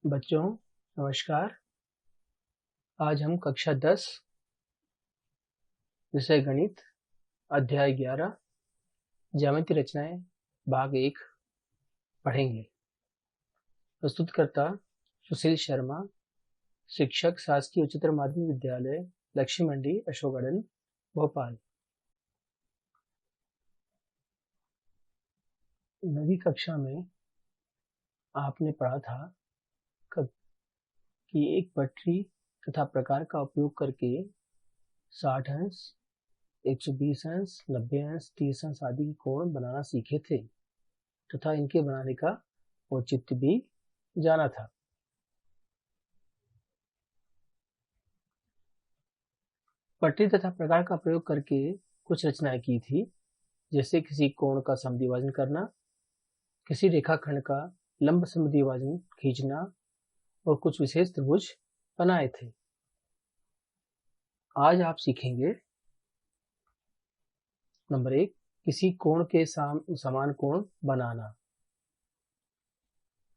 बच्चों नमस्कार। आज हम कक्षा 10 विषय गणित अध्याय 11 ज्यामितीय रचनाएं भाग 1 पढ़ेंगे। प्रस्तुतकर्ता सुशील शर्मा, शिक्षक शासकीय उच्चतर माध्यमिक विद्यालय लक्ष्मी मंडी अशोक गार्डन भोपाल। नवी कक्षा में आपने पढ़ा था कि एक पटरी तथा प्रकार का उपयोग करके 60 अंश, 120 अंश, 90 अंश, 30 अंश आदि के कोण बनाना सीखे थे तथा इनके बनाने का औचित्य भी जाना था। पटरी तथा प्रकार का प्रयोग करके कुछ रचनाएं की थी, जैसे किसी कोण का समद्विभाजन करना, किसी रेखाखंड का लंब समद्विभाजन खींचना और कुछ विशेष त्रिभुज बनाए थे। आज आप सीखेंगे नंबर 1 किसी कोण के समान कोण बनाना।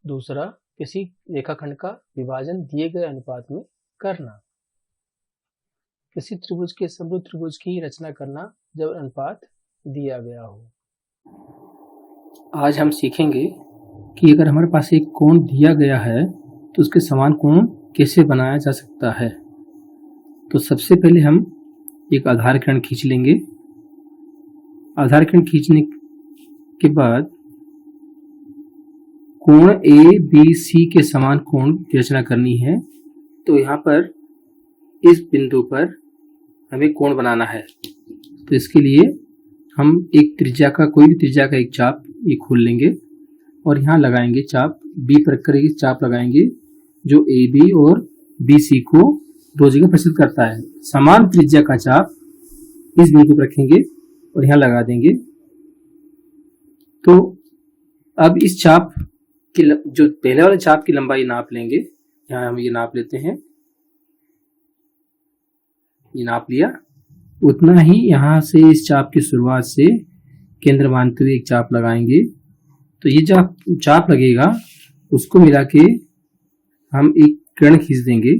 दूसरा, किसी रेखाखंड का विभाजन दिए गए अनुपात में करना। किसी त्रिभुज के समरूप त्रिभुज की रचना करना जब अनुपात दिया गया हो। आज हम सीखेंगे कि अगर हमारे पास एक कोण दिया गया है तो उसके समान कोण कैसे बनाया जा सकता है। तो सबसे पहले हम एक आधारखंड खींच लेंगे। आधारखंड खींचने के बाद कोण ए बी सी के समान कोण की रचना करनी है। तो यहाँ पर इस बिंदु पर हमें कोण बनाना है। तो इसके लिए हम एक त्रिज्या का कोई भी त्रिज्या का एक चाप ये खोल लेंगे और यहाँ लगाएंगे चाप बी प्रकार की चाप लगाएंगे जो ए बी और बी सी को दो जगह प्रस्तुत करता है। समान त्रिज्या का चाप इस बिंदु पर रखेंगे और यहाँ लगा देंगे। तो अब इस चाप की जो पहले वाले चाप की लंबाई नाप लेंगे। यहाँ हम ये नाप लेते हैं, ये नाप लिया। उतना ही यहाँ से इस चाप की शुरुआत से केंद्र मानते हुए एक चाप लगाएंगे। तो ये जो चाप लगेगा उसको मिला के हम एक किरण खींच देंगे।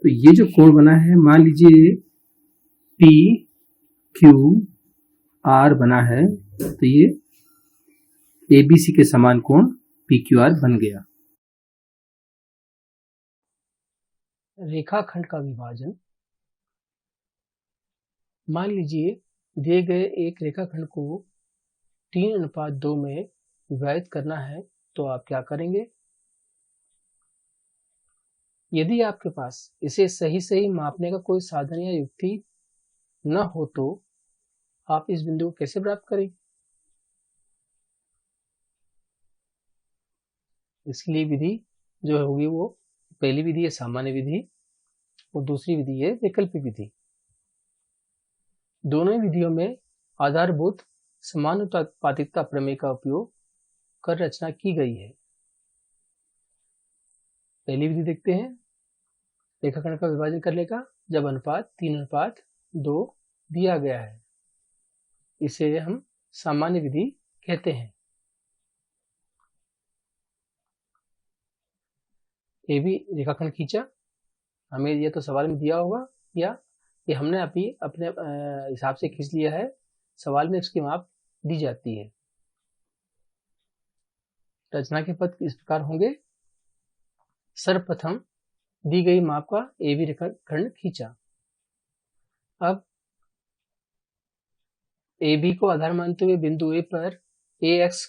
तो ये जो कोण बना है, मान लीजिए पी क्यू आर बना है, तो ये एबीसी के समान कोण पी क्यू आर बन गया। रेखाखंड का विभाजन। मान लीजिए दिए गए एक रेखाखंड को 3:2 में विभाजित करना है, तो आप क्या करेंगे? यदि आपके पास इसे सही मापने का कोई साधन या युक्ति न हो तो आप इस बिंदु को कैसे प्राप्त करें? इसके लिए विधि जो होगी वो पहली विधि है सामान्य विधि और दूसरी विधि है वैकल्पिक विधि। दोनों विधियों में आधारभूत समानुपातिकता प्रमेय का उपयोग कर रचना की गई है। पहली विधि देखते हैं। रेखाखंड का विभाजन करने का जब अनुपात 3:2 दिया गया है, इसे हम सामान्य विधि कहते हैं। ये भी रेखाखंड खींचा, हमें यह तो सवाल में दिया होगा या ये हमने अभी अपने हिसाब से खींच लिया है। सवाल में इसकी माप दी जाती है। रचना के पद इस प्रकार होंगे। सर्वप्रथम दी गई माप का ए बी रेखाखंड खींचा। अब ए बी को आधार मानते हुए बिंदु ए पर ए एक्स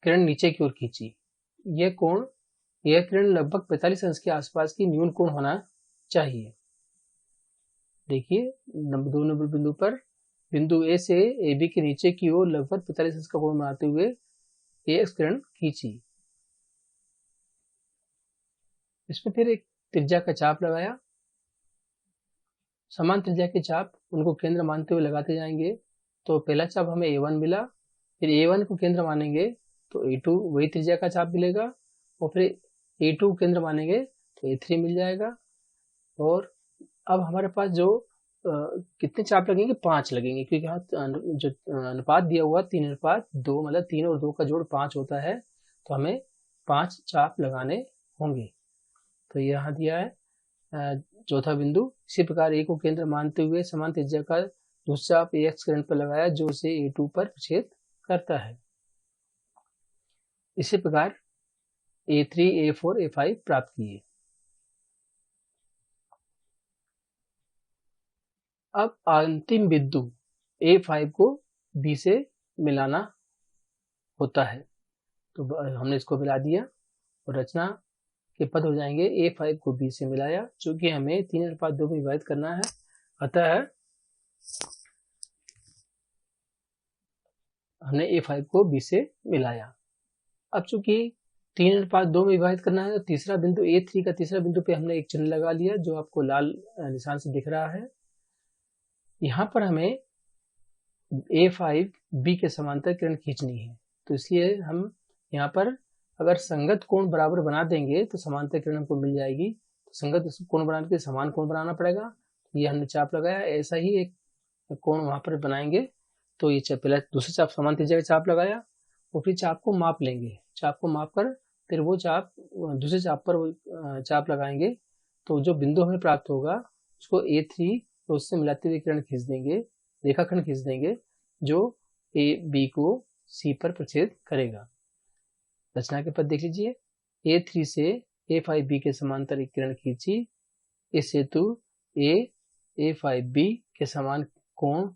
किरण नीचे की ओर खींची। यह किरण लगभग 45 अंश के आसपास की न्यून कोण होना चाहिए। देखिए दो नंबर बिंदु पर बिंदु ए से ए बी के नीचे की ओर लगभग 45 अंश का कोण बनाते हुए ए एक्स किरण खींची। इसमें फिर एक त्रिज्या का चाप लगाया। समान त्रिज्या के चाप उनको केंद्र मानते हुए लगाते जाएंगे। तो पहला चाप हमें A1 मिला, फिर A1 को केंद्र मानेंगे तो A2 वही त्रिज्या का चाप मिलेगा और फिर A2 केंद्र मानेंगे तो A3 मिल जाएगा। और अब हमारे पास जो कितने चाप लगेंगे? 5 लगेंगे, क्योंकि यहाँ जो अनुपात दिया हुआ 3:2, मतलब 3 और 2 का जोड़ 5 होता है, तो हमें 5 चाप लगाने होंगे। तो यहाँ दिया है चौथा बिंदु। इसी प्रकार ए को केंद्र मानते हुए समान त्रिज्या का दूसरा चाप AX किरण पर लगाया, जो उसे A2 पर प्रक्षेप करता है। इसी प्रकार A3, A4, A5 प्राप्त किए। अब अंतिम बिंदु A5 को B से मिलाना होता है, तो हमने इसको मिला दिया और रचना के पद हो जाएंगे A5 को B से मिलाया, चूंकि हमें 3:2 में विभाजित करना है, अतः हमने A5 को B से मिलाया। अब चूंकि 3:2 में विभाजित करना है, तो तीसरा बिंदु A3 का तीसरा बिंदु पे हमने एक चिन्ह लगा लिया, जो आपको लाल निशान से दिख रहा है। यहाँ पर हमें A5 B के समांतर किरण खींचनी है, तो इसलिए हम यहाँ पर अगर संगत कोण बराबर बना देंगे तो समांतर किरण हमको मिल जाएगी। तो संगत कोण बनाने के समान कोण बनाना पड़ेगा। ये हमने चाप लगाया, ऐसा ही एक कोण वहां पर बनाएंगे। तो ये पहले दूसरा चाप समान त्रिज्या का चाप लगाया और फिर चाप को माप लेंगे। चाप को माप कर फिर वो चाप दूसरे चाप पर चाप लगाएंगे, तो जो बिंदु हमें प्राप्त होगा उसको A3 तो उससे मिलाते हुए किरण खींच देंगे, रेखाखंड खींच देंगे, जो AB को C पर प्रक्षेप करेगा। रचना के पद देख लीजिए। A3 से A5B के समांतर एक किरण खींची, इस हेतु A5B के समान कोण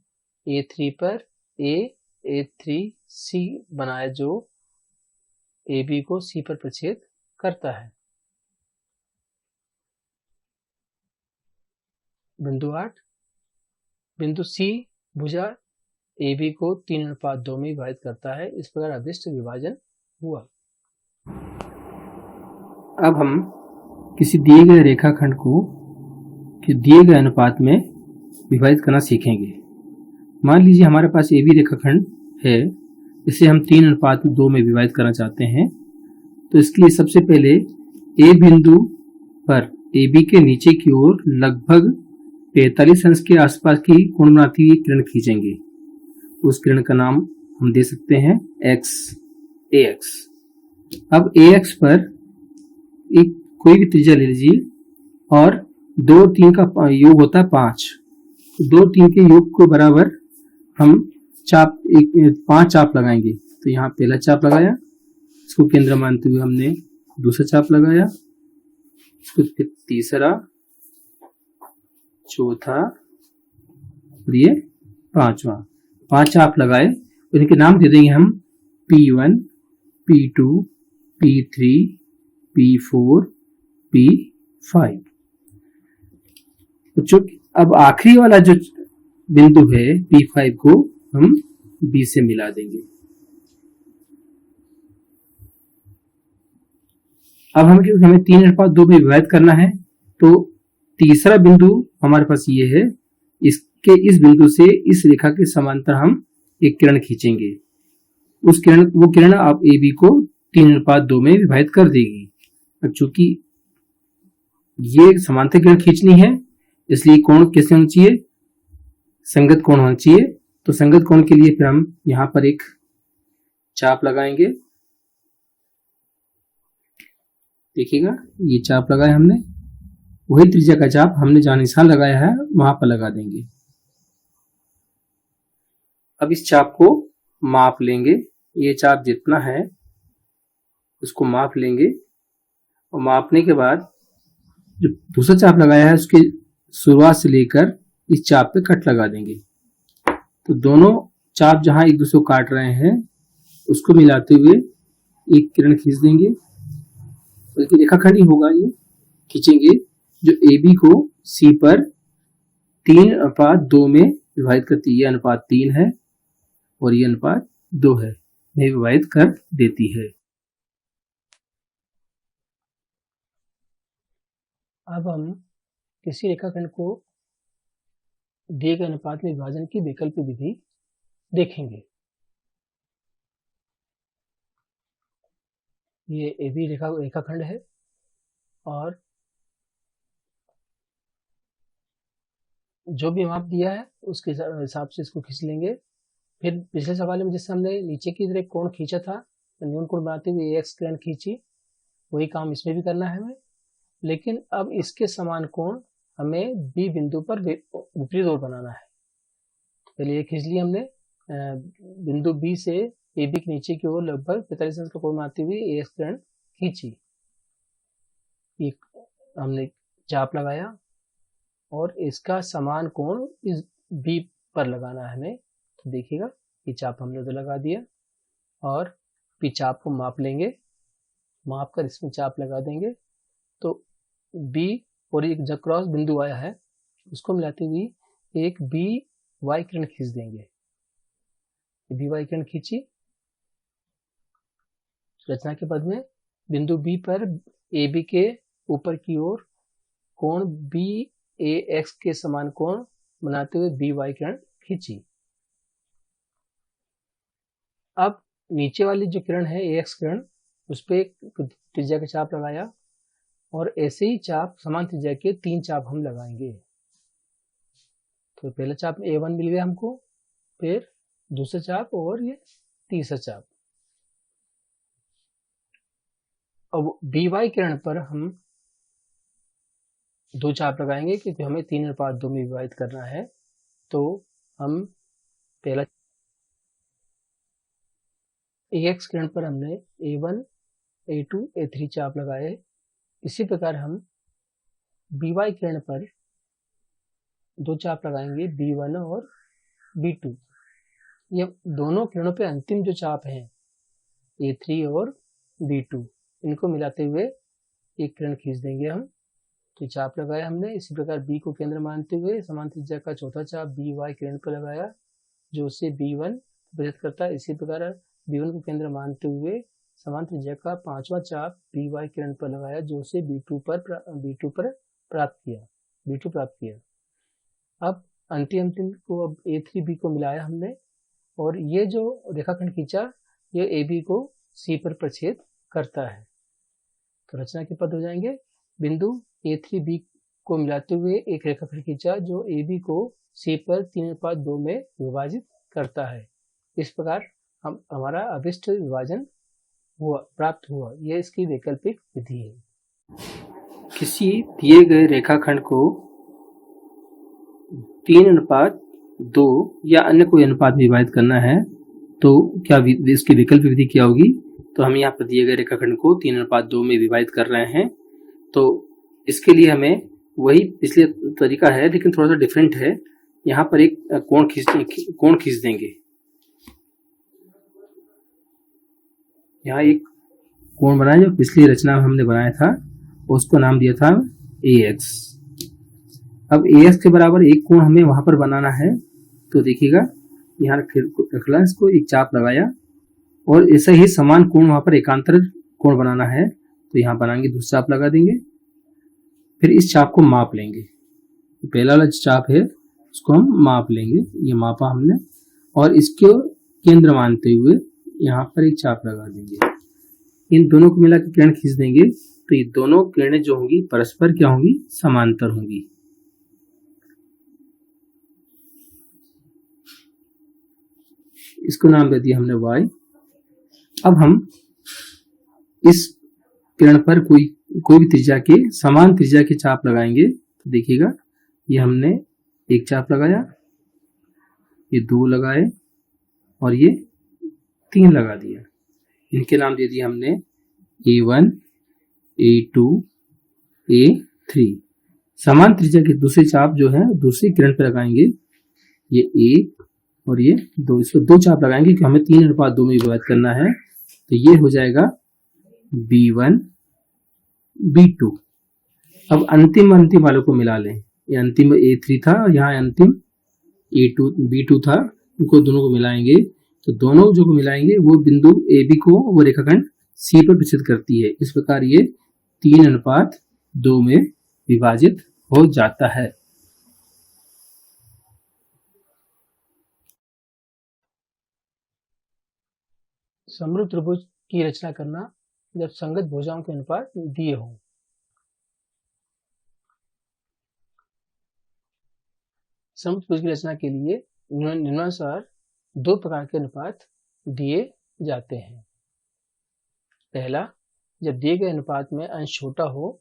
A3 पर A3C बनाया, जो AB को C पर प्रक्षेप करता है। बिंदु 8, बिंदु C भुजा AB को 3:2 में विभाजित करता है। इस प्रकार अदृष्ट विभाजन हुआ। अब हम किसी दिए गए रेखाखंड को दिए गए अनुपात में विभाजित करना सीखेंगे। मान लीजिए हमारे पास AB रेखाखंड है, इसे हम 3:2 में विभाजित करना चाहते हैं। तो इसके लिए सबसे पहले A बिंदु पर AB के नीचे की ओर लगभग 45 अंश के आसपास की कोण बनाती हुई किरण खींचेंगे। उस किरण का नाम हम दे सकते हैं AX। अब AX पर एक कोई भी त्रिज्या ले लीजिए और 2 और 3 का योग होता है 5। 2 और 3 के योग को बराबर हम 5 चाप लगाएंगे। तो यहाँ पहला चाप लगाया, इसको केंद्र मानते हुए हमने दूसरा चाप लगाया, इसको तीसरा, चौथा और ये 5वां। 5 चाप लगाए और इनके नाम दे देंगे हम P1, P2, P3, P4, P5। अब आखिरी वाला जो बिंदु है P5 को हम B से मिला देंगे। अब हमें 3:2 में विभाजित करना है, तो तीसरा बिंदु हमारे पास ये है। इस बिंदु से इस रेखा के समांतर हम एक किरण खींचेंगे। वो किरण अब AB को 3:2 में विभाजित कर देगी। अब चूंकि ये समांतर किरण खींचनी है, इसलिए कोण कैसे होना चाहिए? संगत कोण होना चाहिए। तो संगत कोण के लिए फिर हम यहाँ पर एक चाप लगाएंगे। देखिएगा, ये चाप लगाया हमने, वही त्रिज्या का चाप हमने जहां निशान लगाया है वहां पर लगा देंगे। अब इस चाप को माप लेंगे। ये चाप जितना है उसको माप लेंगे और मापने के बाद जो दूसरा चाप लगाया है उसके शुरुआत से लेकर इस चाप पे कट लगा देंगे। तो दोनों चाप जहां एक दूसरे को काट रहे हैं उसको मिलाते हुए एक किरण खींच देंगे। बल्कि रेखाखंड ही होगा, ये खींचेंगे जो AB को C पर 3:2 में विभाजित करती है। ये अनुपात 3 है और ये अनुपात 2 है, में विभाजित कर देती है। अब हम किसी रेखाखंड को दिए गए अनुपात में विभाजन की वैकल्पिक विधि देखेंगे। ये AB रेखाखंड है और जो भी माप दिया है उसके हिसाब से इसको खींच लेंगे। फिर पिछले सवाल में जैसे हमने नीचे की तरफ कोण खींचा था, न्यून कोण बनाते हुए एक्स किरण खींची, वही काम इसमें भी करना है हमें। लेकिन अब इसके समान कोण हमें बी बिंदु पर विपरीत ओर बनाना है। पहले ये खींच लिया हमने, बिंदु बी से ए बी के नीचे की ओर लगभग 45 अंश का कोण बनाते हुए ए एक्स किरण खींची। एक हमने चाप लगाया और इसका समान कोण इस बी पर लगाना है हमें। तो देखिएगा ये चाप हमने तो लगा दिया और पी चाप को माप लेंगे, माप कर इसमें चाप लगा देंगे। तो बी और एक जो क्रॉस बिंदु आया है उसको मिलाते हुए एक बी वाई किरण खींच देंगे। बी वाई किरण खींची, रचना के पद में बिंदु बी पर ए बी के ऊपर की ओर कोण बी ए एक्स के समान कोण बनाते हुए बी वाई किरण खींची। अब नीचे वाली जो किरण है ए एक्स किरण, उस पर एक त्रिज्या का चाप लगाया और ऐसे ही चाप समान त्रिज्या के 3 चाप हम लगाएंगे। तो पहला चाप A1 मिल गया हमको, फिर दूसरा चाप और ये तीसरा चाप। अब BY किरण पर हम 2 चाप लगाएंगे क्योंकि हमें 3:2 में विभाजित करना है। तो हम पहला AX किरण पर हमने A1, A2, A3 चाप लगाए। इसी प्रकार हम BY किरण पर 2 चाप लगाएंगे, B1 और B2। ये दोनों किरणों पे अंतिम जो चाप हैं A3 और B2, इनको मिलाते हुए एक किरण खींच देंगे हम। तो चाप लगाया हमने। इसी प्रकार B को केंद्र मानते हुए समान त्रिज्या का चौथा चाप BY किरण पर लगाया जो उसे B1 विभाजित करता है। इसी प्रकार B1 को केंद्र मानते हुए समान त्रिज्या का 5वां चाप BY किरण पर लगाया जो उसे B2 पर प्राप्त किया। अब अंतिम को अब A3B को मिलाया हमने और ये जो रेखाखंड खींचा ये AB को C पर प्रछेद करता है। तो रचना के पद हो जाएंगे, बिंदु A3B को मिलाते हुए एक रेखाखंड खींचा जो AB को C पर 3:2 में विभाजित करता है। इस प्रकार हमारा अभिष्ट विभाजन प्राप्त हुआ। यह इसकी वैकल्पिक विधि है। किसी दिए गए रेखाखंड को 3:2 या अन्य कोई अनुपात में विभाजित करना है तो क्या इसकी विकल्प विधि क्या होगी? तो हम यहाँ पर दिए गए रेखाखंड को 3:2 में विभाजित कर रहे हैं। तो इसके लिए हमें वही पिछले तरीका है लेकिन थोड़ा सा डिफरेंट है। यहाँ पर एक कोण खींच देंगे। यहाँ एक कोण बनाया जो पिछली रचना में हमने बनाया था, उसको नाम दिया था AX। अब AX के बराबर एक कोण हमें वहां पर बनाना है। तो देखिएगा यहाँ रखला, इसको एक चाप लगाया और ऐसा ही समान कोण वहां पर एकांतर कोण बनाना है। तो यहाँ बनाएंगे, दूसरा चाप लगा देंगे, फिर इस चाप को माप लेंगे। पहला वाला चाप है उसको हम माप लेंगे, ये मापा हमने और इसको केंद्र मानते हुए यहाँ पर एक चाप लगा देंगे। इन दोनों को मिलाकर किरण खींच देंगे तो ये दोनों किरणें जो होंगी परस्पर क्या होंगी? समांतर होंगी। इसको नाम दे दिया हमने Y। अब हम इस किरण पर कोई भी त्रिज्या के समान त्रिज्या के चाप लगाएंगे। तो देखिएगा ये हमने एक चाप लगाया, ये 2 लगाए और ये 3 लगा दिया। इनके नाम दे दिया हमने A1, A2, A3। समान त्रिज्या के दूसरे चाप जो है दूसरी किरण पर लगाएंगे, ये 1 और ये 2। इसको 2 चाप लगाएंगे कि हमें 3:2 में विभाजित करना है। तो ये हो जाएगा B1, B2। अब अंतिम वालों को मिला लें। ये अंतिम A3 था और यहाँ अंतिम B2 था, उनको दोनों को मिलाएंगे। तो दोनों जो को मिलाएंगे वो बिंदु AB को वो रेखाखंड C पर प्रछेद करती है। इस प्रकार ये 3:2 में विभाजित हो जाता है। समरूप त्रिभुज की रचना करना जब संगत भुजाओं के अनुपात दिए हों। समरूप त्रिभुज की रचना के लिए निम्नानुसार दो प्रकार के अनुपात दिए जाते हैं। पहला, जब दिए गए अनुपात में अंश छोटा हो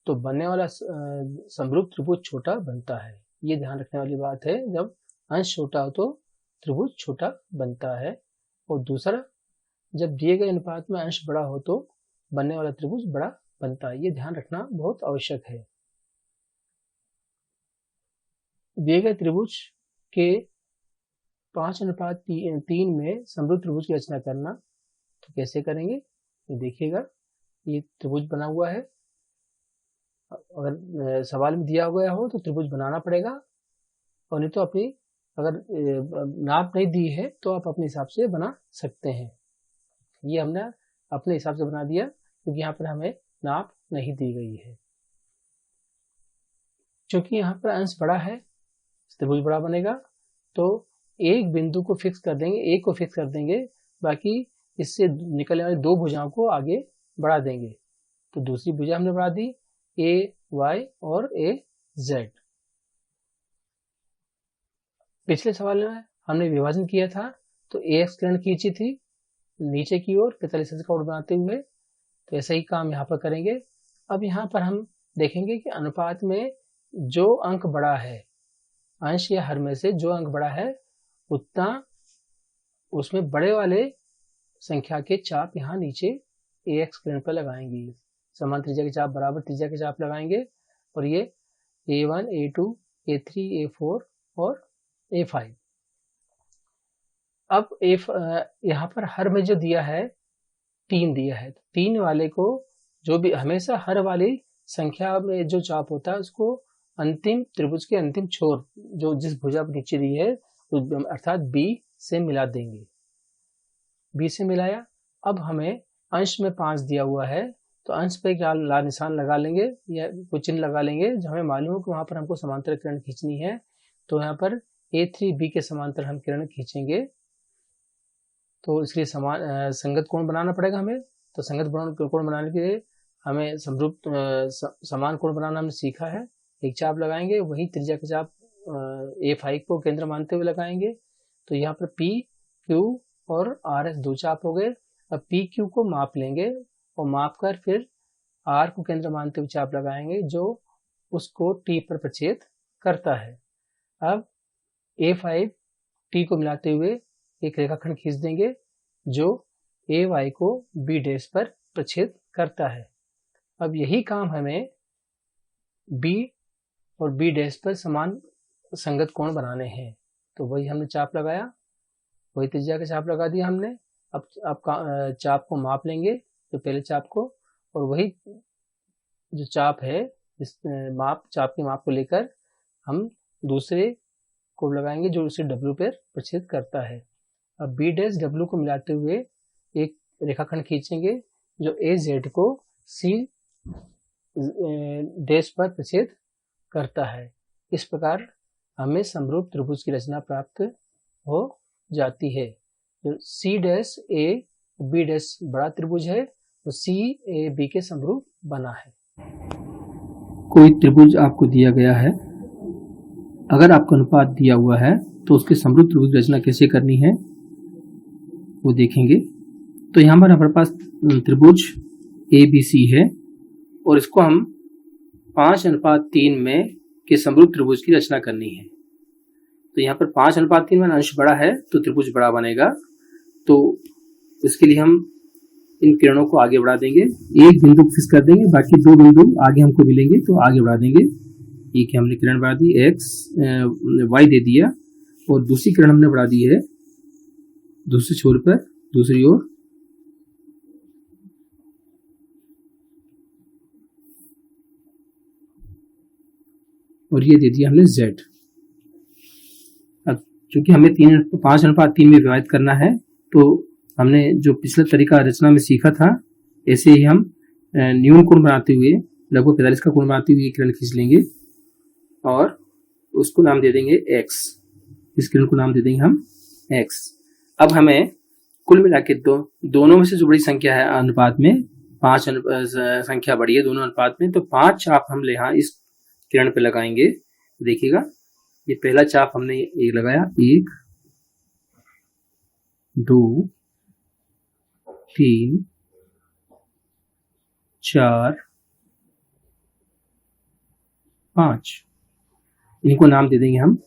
तो बनने वाला समरूप त्रिभुज छोटा बनता है। ये ध्यान रखने वाली बात है, जब अंश छोटा हो तो त्रिभुज छोटा बनता है। और दूसरा, जब दिए गए अनुपात में अंश बड़ा हो तो बनने वाला त्रिभुज बड़ा बनता है। ये ध्यान रखना बहुत आवश्यक है। दिए गए त्रिभुज के 5:3 में समरूप त्रिभुज की रचना करना, तो कैसे करेंगे ये देखिएगा। ये त्रिभुज बना हुआ है, अगर सवाल में दिया गया हो तो त्रिभुज बनाना पड़ेगा, और नहीं तो अपनी अगर नाप नहीं दी है तो आप अपने हिसाब से बना सकते हैं। ये हमने अपने हिसाब से बना दिया क्योंकि यहाँ पर हमें नाप नहीं दी गई है। क्योंकि यहाँ पर अंश बड़ा है, त्रिभुज बड़ा बनेगा, तो एक बिंदु को फिक्स कर देंगे, एक को फिक्स कर देंगे, बाकी इससे निकलने वाली दो भुजाओं को आगे बढ़ा देंगे। तो दूसरी भुजा हमने बढ़ा दी AY और AZ। पिछले सवाल में हमने विभाजन किया था, तो AX किरण खींची थी नीचे की ओर 45 अंश का कोण बनाते हुए, तो ऐसा ही काम यहाँ पर करेंगे। अब यहाँ पर हम देखेंगे कि अनुपात में जो अंक बड़ा है, अंश या हर में से जो अंक बड़ा है, उतना उसमें बड़े वाले संख्या के चाप यहाँ नीचे AX किरण पर लगाएंगे। समान त्रिज्या के चाप बराबर त्रिज्या के चाप लगाएंगे, और ये A1, A2, A3, A4 और A5। अब यहाँ पर हर में जो दिया है 3 दिया है, तो 3 वाले को जो भी हमेशा हर वाली संख्या में जो चाप होता है उसको अंतिम त्रिभुज के अंतिम छोर जो जिस भुजा पर नीचे दी है अर्थात B से मिला देंगे। B से मिलाया। अब हमें अंश में 5 दिया हुआ है, तो अंश पे क्या लाल निशान लगा लेंगे या कोई चिन्ह लगा लेंगे, जब हमें मालूम हो कि वहां पर हमको समांतर किरण खींचनी है, तो यहाँ पर A3B के समांतर हम किरण खींचेंगे। तो इसके लिए संगत कोण बनाना पड़ेगा हमें। तो संगत कोण बनाने के लिए हमें समरूप समान कोण बनाना हमने सीखा है। एक चाप लगाएंगे, वही त्रिज्या के चाप A5 को केंद्र मानते हुए लगाएंगे। तो यहाँ पर P, Q और RS दो चाप हो गए। अब P, Q को माप लेंगे और माप कर फिर R को केंद्र मानते हुए चाप लगाएंगे जो उसको T पर प्रछेद करता है। अब A5 T को मिलाते हुए एक रेखाखंड खींच देंगे जो AY को B डैश पर प्रछेद करता है। अब यही काम हमें B और B डैश पर समान संगत कोण बनाने हैं। तो वही हमने चाप लगाया, वही त्रिज्या का चाप लगा दिया हमने। अब चाप को माप लेंगे, तो पहले चाप को, और वही जो चाप है इस चाप की माप को लेकर हम दूसरे को लगाएंगे जो उसे W पर प्रछेद करता है। अब B डैश W को मिलाते हुए एक रेखाखंड खींचेंगे जो AZ को C डैश पर प्रछेद करता है। इस प्रकार हमें समरूप त्रिभुज की रचना प्राप्त हो जाती है। तो C dash A B dash बड़ा त्रिभुज है, तो C A B के समरूप बना है। कोई त्रिभुज आपको दिया गया है, अगर आपको अनुपात दिया हुआ है तो उसके समरूप त्रिभुज की रचना कैसे करनी है वो देखेंगे। तो यहाँ पर हमारे पास त्रिभुज ABC है और इसको हम 5:3 में के समरूप त्रिभुज की रचना करनी है। तो यहाँ पर 5:3 में अंश बड़ा है तो त्रिभुज बड़ा बनेगा। तो इसके लिए हम इन किरणों को आगे बढ़ा देंगे, एक बिंदु को फिक्स कर देंगे, बाकी दो बिंदु आगे हमको मिलेंगे तो आगे बढ़ा देंगे। एक हमने किरण बढ़ा दी Y दे दिया, और दूसरी किरण हमने बढ़ा दी है दूसरे छोर पर दूसरी ओर, और ये दे दिया हमने Z। अब चूंकि हमें 5:3 में विभाजित करना है, तो हमने जो पिछला तरीका रचना में सीखा था, ऐसे ही हम न्यून कोण बनाते हुए लगभग 45 का कोण बनाते हुए किरण खींच लेंगे और उसको नाम दे देंगे X। इस किरण को नाम दे देंगे हम X। अब हमें कुल मिला के दोनों में से जो बड़ी संख्या है अनुपात में, 5 संख्या बड़ी है दोनों अनुपात में, तो 5 चाप हम यहाँ इस किरण पे लगाएंगे। देखिएगा ये पहला चाप हमने ये लगाया, 1 2 3 4 5। इनको नाम दे देंगे हम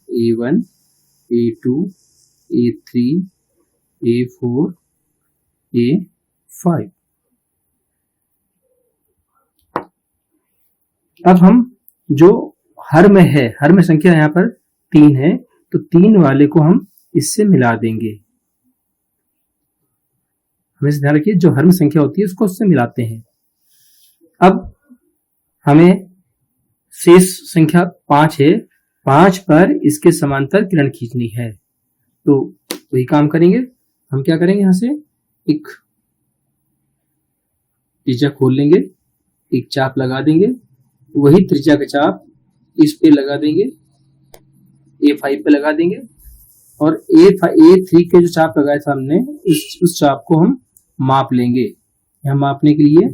A1 A2 A3 A4 A5। अब हम जो हर में है, हर में संख्या यहाँ पर 3 है, तो 3 वाले को हम इससे मिला देंगे। हमेशा ध्यान रखिए, जो हर में संख्या होती है उसको उससे मिलाते हैं। अब हमें शेष संख्या 5 है, 5 पर इसके समांतर किरण खींचनी है। तो वही काम करेंगे हम। क्या करेंगे, यहां से एक त्रिज्या खोल लेंगे, एक चाप लगा देंगे, वही त्रिज्या का चाप इस पे लगा देंगे, A5 पे लगा देंगे, और A3 के जो चाप लगाया था हमने, उस चाप को हम माप लेंगे। यहाँ मापने के लिए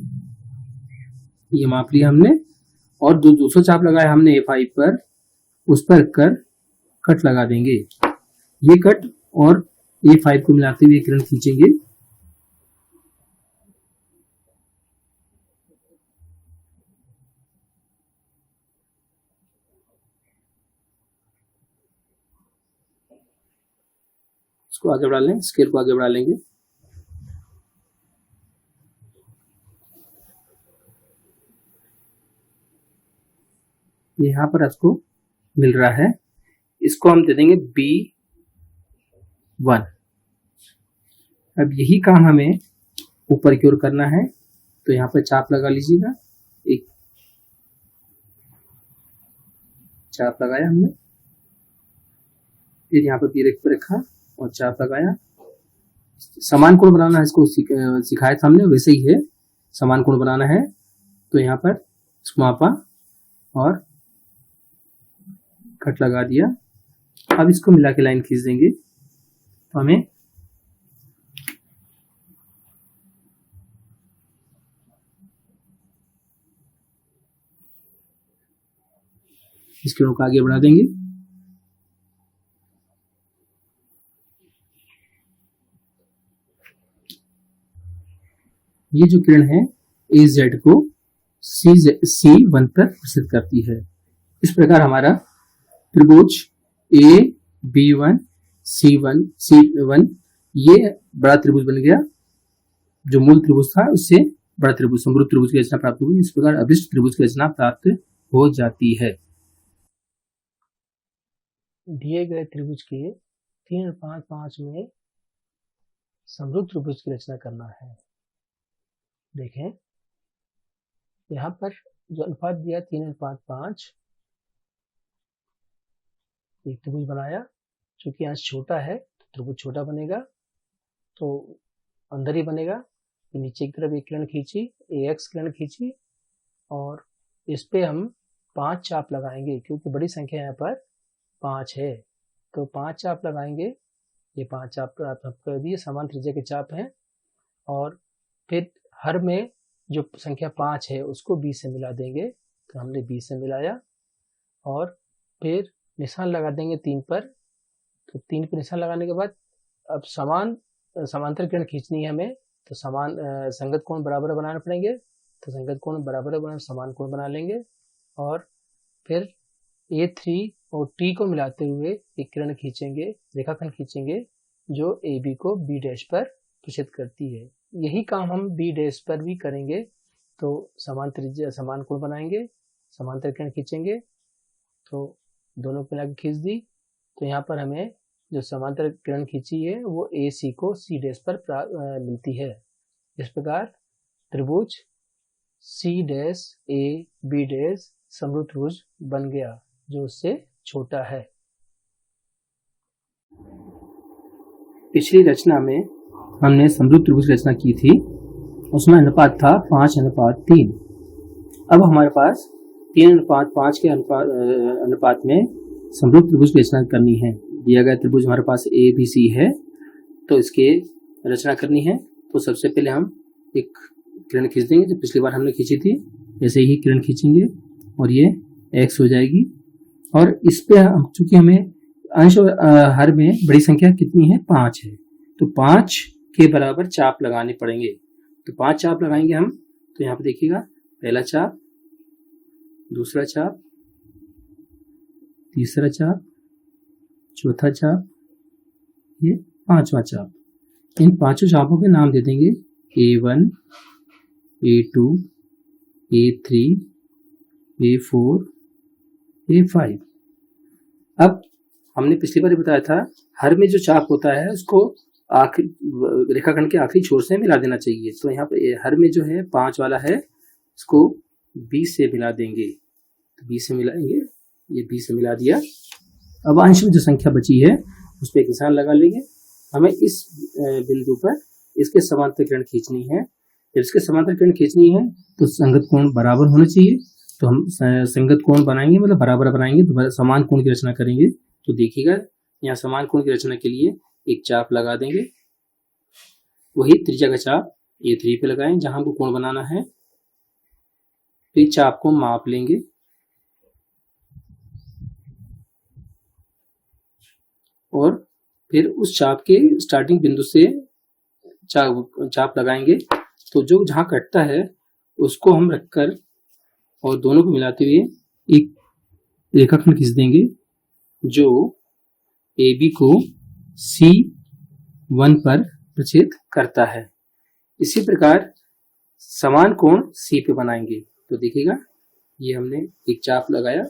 ये माप लिया हमने, और जो दूसरा चाप लगाया हमने A5 पर, उस पर कर कट लगा देंगे। ये कट और A5 को मिलाते हुए किरण खींचेंगे। इसको आगे बढ़ा लें, स्केल को आगे बढ़ा लेंगे। यहाँ पर आपको मिल रहा है, इसको हम दे देंगे B1। अब यही काम हमें ऊपर की ओर करना है, तो यहाँ पर चाप लगा लीजिएगा। एक चाप लगाया हमने, फिर यहाँ पर B पर रखा और चाप लगाया। समान कोण बनाना है, इसको सिखाया था हमने, वैसे ही है, समान कोण बनाना है। तो यहाँ पर इसको मापा और कट लगा दिया। अब इसको मिला के लाइन खींच देंगे, तो हमें इस किरणों को आगे बढ़ा देंगे। ये जो किरण है AZ को C1 पर प्रस्तुत करती है। इस प्रकार हमारा त्रिभुज AB1 C1 ये बड़ा त्रिभुज बन गया। जो मूल त्रिभुज था उससे बड़ा त्रिभुज, समरूप त्रिभुज की रचना प्राप्त हुई। इस प्रकार अभिष्ट त्रिभुज की रचना प्राप्त हो जाती है। दिए गए त्रिभुज के 3/5 में समरूप त्रिभुज की रचना करना है। देखें, यहाँ पर जो अनुपात दिया 3/5, एक त्रिभुज बनाया। चूंकि अंश छोटा है तो त्रिभुज छोटा बनेगा, तो अंदर ही बनेगा। नीचे की तरफ एक किरण खींची, AX किरण खींची, और इस पे हम 5 चाप लगाएंगे, क्योंकि बड़ी संख्या यहाँ पर 5 है। तो 5 चाप लगाएंगे। ये 5 चाप कर दिए, समान त्रिज्या के चाप हैं। और फिर हर में जो संख्या 5 है उसको 20 से मिला देंगे। तो हमने 20 से मिलाया, और फिर निशान लगा देंगे 3 पर। तो 3 पर निशान लगाने के बाद अब समांतर किरण खींचनी है हमें, तो समान संगत कोण बराबर बनाने पड़ेंगे। तो संगत कोण बराबर बना, समान कोण बना लेंगे, और फिर A3 और T को मिलाते हुए एक किरण खींचेंगे, रेखाखंड खींचेंगे, जो AB को B डैश पर प्रक्षेपित करती है। यही काम हम B डैश पर भी करेंगे। तो समान त्रिज्या, समान कोण बनाएंगे, समांतर किरण खींचेंगे, तो दोनों को मिला के खींच दी। तो यहाँ पर हमें जो समांतर किरण खींची है वो AC को C डैश पर मिलती है। इस प्रकार त्रिभुज C dash A B dash समरूप त्रिभुज बन गया, जो उससे छोटा है। पिछली रचना में हमने समरूप त्रिभुज की रचना की थी, उसमें अनुपात था 5:3। अब हमारे पास 3:5 के अनुपात में समरूप त्रिभुज की रचना करनी है। दिया गया त्रिभुज हमारे पास ABC है, तो इसके रचना करनी है। तो सबसे पहले हम एक किरण खींच देंगे, जो पिछली बार हमने खींची थी, ऐसे ही किरण खींचेंगे, और ये X हो जाएगी। और इस पे चूंकि हमें अंश और हर में बड़ी संख्या कितनी है, 5 है, तो 5 के बराबर चाप लगाने पड़ेंगे। तो 5 चाप लगाएंगे हम। तो यहाँ पे देखिएगा, पहला चाप, दूसरा चाप, तीसरा चाप, चौथा चाप, ये 5वां चाप। इन 5 चापों के नाम दे देंगे A1, A2, A3, A4, A5। अब हमने पिछली बार बताया था, हर में जो चाप होता है उसको आखिरी रेखाखंड के आखिरी छोर से मिला देना चाहिए। तो यहाँ पे हर में जो है 5 वाला है, इसको B से मिला देंगे। तो B से मिलाएंगे, ये B से मिला दिया। अब अंश में जो संख्या बची है उस पर एक निशान लगा लेंगे। हमें इस बिंदु पर इसके समांतर किरण खींचनी है। जब इसके समांतर किरण खींचनी है तो संगत कोण बराबर होना चाहिए। तो हम संगत कोण बनाएंगे, मतलब बराबर बनाएंगे, तो समान कोण की रचना करेंगे। तो देखिएगा, यहाँ समान कोण की रचना के लिए एक चाप लगा देंगे, वही त्रिज्या का चाप A3 पे लगाएं जहां हमको कोण बनाना है। फिर चाप को माप लेंगे और फिर उस चाप के स्टार्टिंग बिंदु से चाप लगाएंगे। तो जो जहां कटता है उसको हम रखकर और दोनों को मिलाते हुए एक रेखाखंड खींच देंगे जो AB को C1 पर प्रछेद करता है। इसी प्रकार समान कोण C पे बनाएंगे। तो देखिएगा, ये हमने एक चाप लगाया,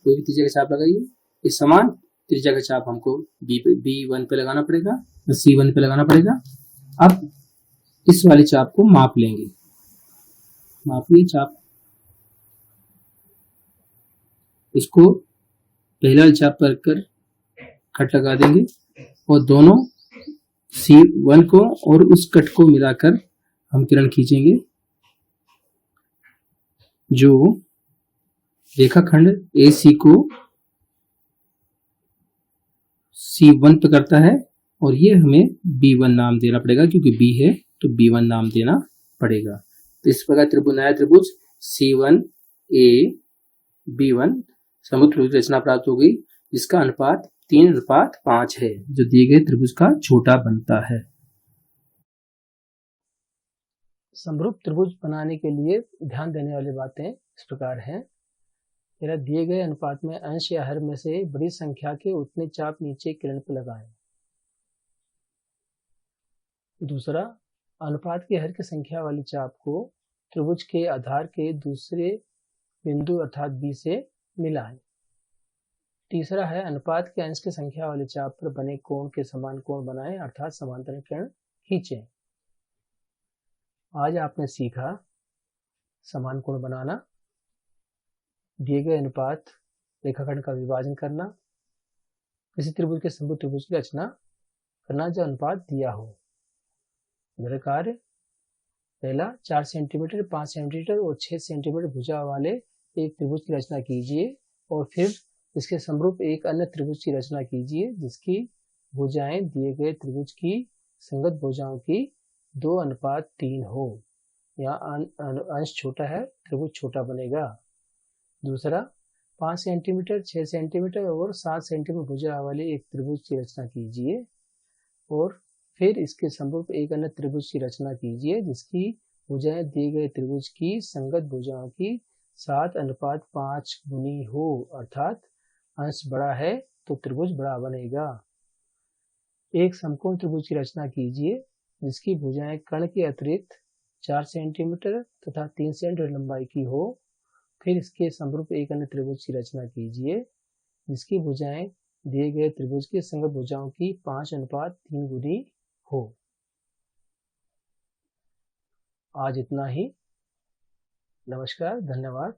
कोई भी त्रिज्या का चाप लगाइए। इस समान त्रिज्या का चाप हमको B1 पे लगाना पड़ेगा, C1 पे लगाना पड़ेगा। अब इस वाले चाप को माप लेंगे, मापिए चाप, इसको पहला चाप पर कर कट लगा देंगे और दोनों C1 को और उस कट को मिलाकर हम किरण खींचेंगे जो रेखाखंड AC को C1 पे करता है। और ये हमें B1 नाम देना पड़ेगा, क्योंकि B है तो B1 नाम देना पड़ेगा। तो इस प्रकार त्रिभुज त्रिभुज C1A B1 समूह त्रिभुज रचना प्राप्त हो गई, जिसका अनुपात 3:5 है, जो दिए गए त्रिभुज का छोटा बनता है। समरूप त्रिभुज बनाने के लिए ध्यान देने वाली बातें इस प्रकार हैं। मेरा दिए गए अनुपात में अंश या हर में से बड़ी संख्या के उतने चाप नीचे किरण पर लगाएं। दूसरा, अनुपात के हर की संख्या वाली चाप को त्रिभुज के आधार के दूसरे बिंदु अर्थात B से मिलाएं। तीसरा है, अनुपात के अंश की संख्या वाले चाप पर बने कोण के समान कोण बनाएं अर्थात समांतर किरण खींचें। आज आपने सीखा समान कोण बनाना, दिए गए अनुपात रेखाखंड का विभाजन करना, किसी त्रिभुज के समभुज त्रिभुज की रचना करना जो अनुपात दिया हो। मेरा कार्य, पहला 4 सेंटीमीटर, 5 सेंटीमीटर और 6 सेंटीमीटर भुजा वाले एक त्रिभुज की रचना कीजिए और फिर इसके समरूप एक अन्य त्रिभुज की रचना कीजिए जिसकी भुजाएं दिए गए त्रिभुज की संगत भुजाओं की 2:3 हो। यहाँ अंश छोटा है, त्रिभुज छोटा बनेगा। दूसरा, 5 सेंटीमीटर, 6 सेंटीमीटर और 7 सेंटीमीटर भुजा वाले एक त्रिभुज की रचना कीजिए और फिर इसके समरूप एक अन्य त्रिभुज की रचना कीजिए जिसकी भुजाएं दिए गए त्रिभुज की संगत भुजाओं की 7:5 गुनी हो, अर्थात अंश बड़ा है तो त्रिभुज बड़ा बनेगा। एक समकोण त्रिभुज की रचना कीजिए जिसकी भुजाएं कर्ण के अतिरिक्त 4 सेंटीमीटर तथा 3 सेंटीमीटर लंबाई की हो। फिर इसके समरूप एक अन्य त्रिभुज की रचना कीजिए जिसकी भुजाएं दिए गए त्रिभुज की संगत भुजाओं की 5:3 गुनी हो। आज इतना ही। नमस्कार, धन्यवाद।